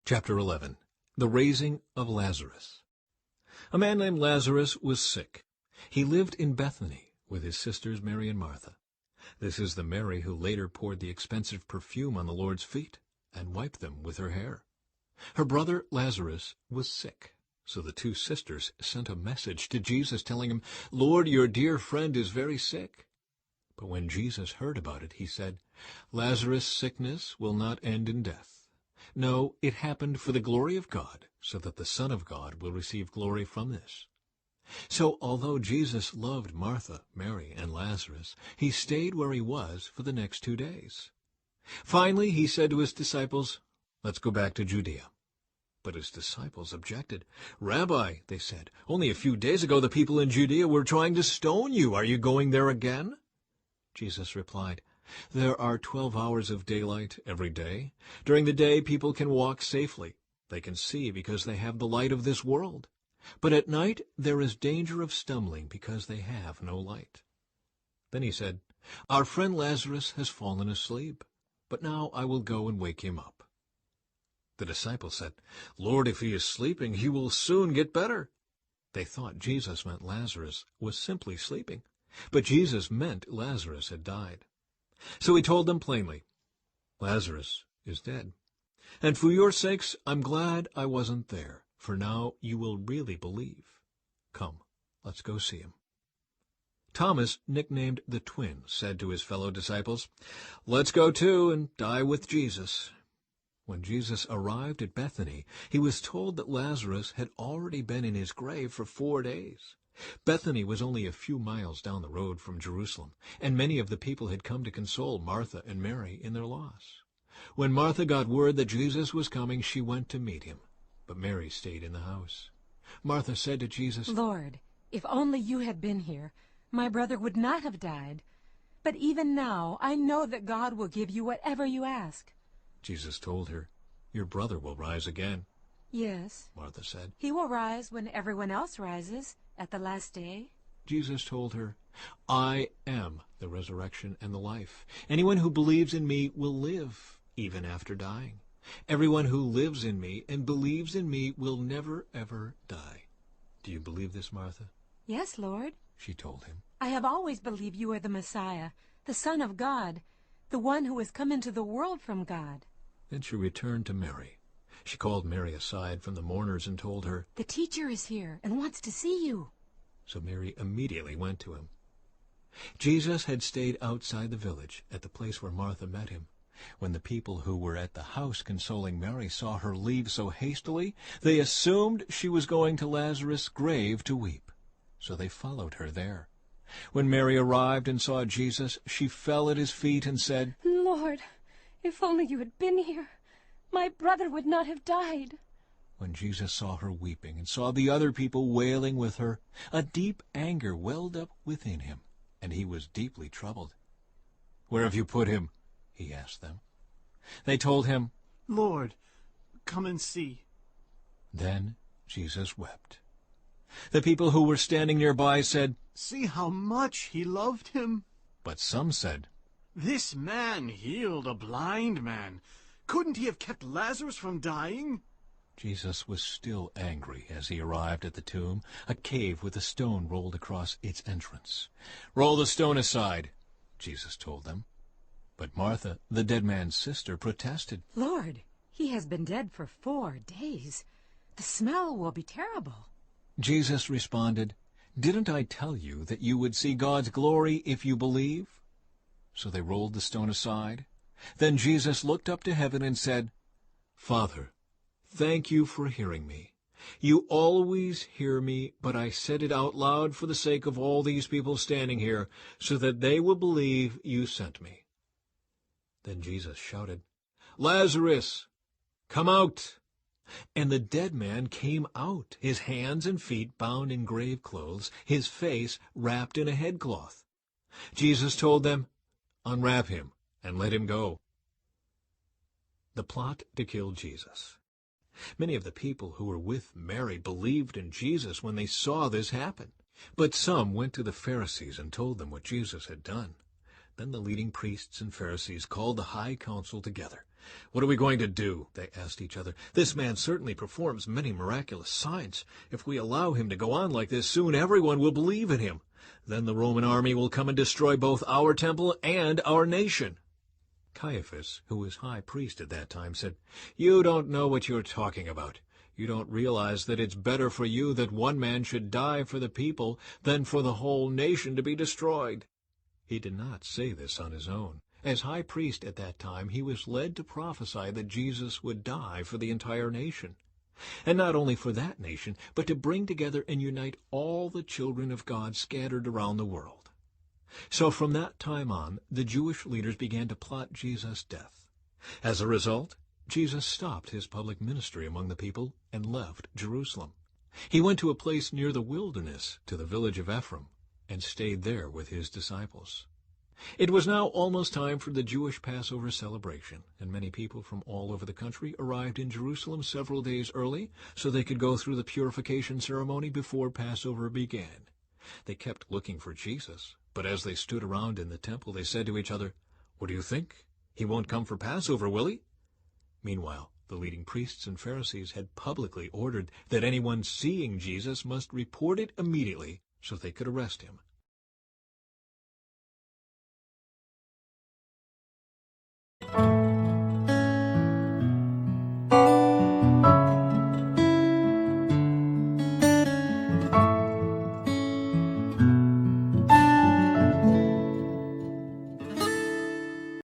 Chapter 11. The Raising of Lazarus. A man named Lazarus was sick. He lived in Bethany with his sisters Mary and Martha. This is the Mary who later poured the expensive perfume on the Lord's feet and wiped them with her hair. Her brother Lazarus was sick, so the two sisters sent a message to Jesus telling him, "Lord, your dear friend is very sick." But when Jesus heard about it, he said, "Lazarus' sickness will not end in death. No, it happened for the glory of God, so that the Son of God will receive glory from this." So although Jesus loved Martha, Mary, and Lazarus, he stayed where he was for the next 2 days. Finally, he said to his disciples, "Let's go back to Judea." But his disciples objected. "Rabbi," they said, "only a few days ago the people in Judea were trying to stone you. Are you going there again?" Jesus replied, "There are 12 hours of daylight every day. During the day people can walk safely. They can see because they have the light of this world. But at night there is danger of stumbling because they have no light." Then he said, "Our friend Lazarus has fallen asleep, but now I will go and wake him up." The disciples said, "Lord, if he is sleeping, he will soon get better." They thought Jesus meant Lazarus was simply sleeping, but Jesus meant Lazarus had died. So he told them plainly, "Lazarus is dead. And for your sakes I'm glad I wasn't there, for now you will really believe. Come, let's go see him." Thomas, nicknamed the Twin, said to his fellow disciples, "Let's go too and die with Jesus." When Jesus arrived at Bethany, he was told that Lazarus had already been in his grave for 4 days. Bethany was only a few miles down the road from Jerusalem, and many of the people had come to console Martha and Mary in their loss. When Martha got word that Jesus was coming, she went to meet him, but Mary stayed in the house. Martha said to Jesus, "Lord, if only you had been here, my brother would not have died. But even now I know that God will give you whatever you ask." Jesus told her, "Your brother will rise again." "Yes," Martha said. "He will rise when everyone else rises at the last day." Jesus told her, "I am the resurrection and the life. Anyone who believes in me will live, even after dying. Everyone who lives in me and believes in me will never, ever die." "Do you believe this, Martha?" "Yes, Lord. She told him. I have always believed you are the Messiah, the Son of God, the one who has come into the world from God." Then she returned to Mary. She called Mary aside from the mourners and told her, "The teacher is here and wants to see you." So Mary immediately went to him. Jesus had stayed outside the village at the place where Martha met him. When the people who were at the house consoling Mary saw her leave so hastily, they assumed she was going to Lazarus' grave to weep. So they followed her there. When Mary arrived and saw Jesus, she fell at his feet and said, "Lord, if only you had been here, my brother would not have died." When Jesus saw her weeping and saw the other people wailing with her, a deep anger welled up within him, and he was deeply troubled. "Where have you put him?" he asked them. They told him, "Lord, come and see." Then Jesus wept. The people who were standing nearby said, "See how much he loved him." but some said, "This man healed a blind man. Couldn't he have kept Lazarus from dying?" Jesus was still angry as he arrived at the tomb, a cave with a stone rolled across its entrance. "Roll the stone aside," Jesus told them. But Martha, the dead man's sister, protested. "Lord, he has been dead for 4 days. The smell will be terrible." Jesus responded, "Didn't I tell you that you would see God's glory if you believe?" So they rolled the stone aside. Then Jesus looked up to heaven and said, "Father, thank you for hearing me. You always hear me, but I said it out loud for the sake of all these people standing here, so that they will believe you sent me." Then Jesus shouted, "Lazarus, come out!" And the dead man came out, his hands and feet bound in grave clothes, his face wrapped in a headcloth. Jesus told them, "Unwrap him and let him go." The plot to kill Jesus. Many of the people who were with Mary believed in Jesus when they saw this happen. But some went to the Pharisees and told them what Jesus had done. Then the leading priests and Pharisees called the high council together. "What are we going to do?" they asked each other. "This man certainly performs many miraculous signs. If we allow him to go on like this, soon everyone will believe in him. Then the Roman army will come and destroy both our temple and our nation." Caiaphas, who was high priest at that time, said, "You don't know what you're talking about. You don't realize that it's better for you that one man should die for the people than for the whole nation to be destroyed." He did not say this on his own. As high priest at that time, he was led to prophesy that Jesus would die for the entire nation. And not only for that nation, but to bring together and unite all the children of God scattered around the world. So from that time on, the Jewish leaders began to plot Jesus' death. As a result, Jesus stopped his public ministry among the people and left Jerusalem. He went to a place near the wilderness, to the village of Ephraim, and stayed there with his disciples. It was now almost time for the Jewish Passover celebration, and many people from all over the country arrived in Jerusalem several days early so they could go through the purification ceremony before Passover began. They kept looking for Jesus, but as they stood around in the temple, they said to each other, "What do you think? He won't come for Passover, will he?" Meanwhile, the leading priests and Pharisees had publicly ordered that anyone seeing Jesus must report it immediately so they could arrest him.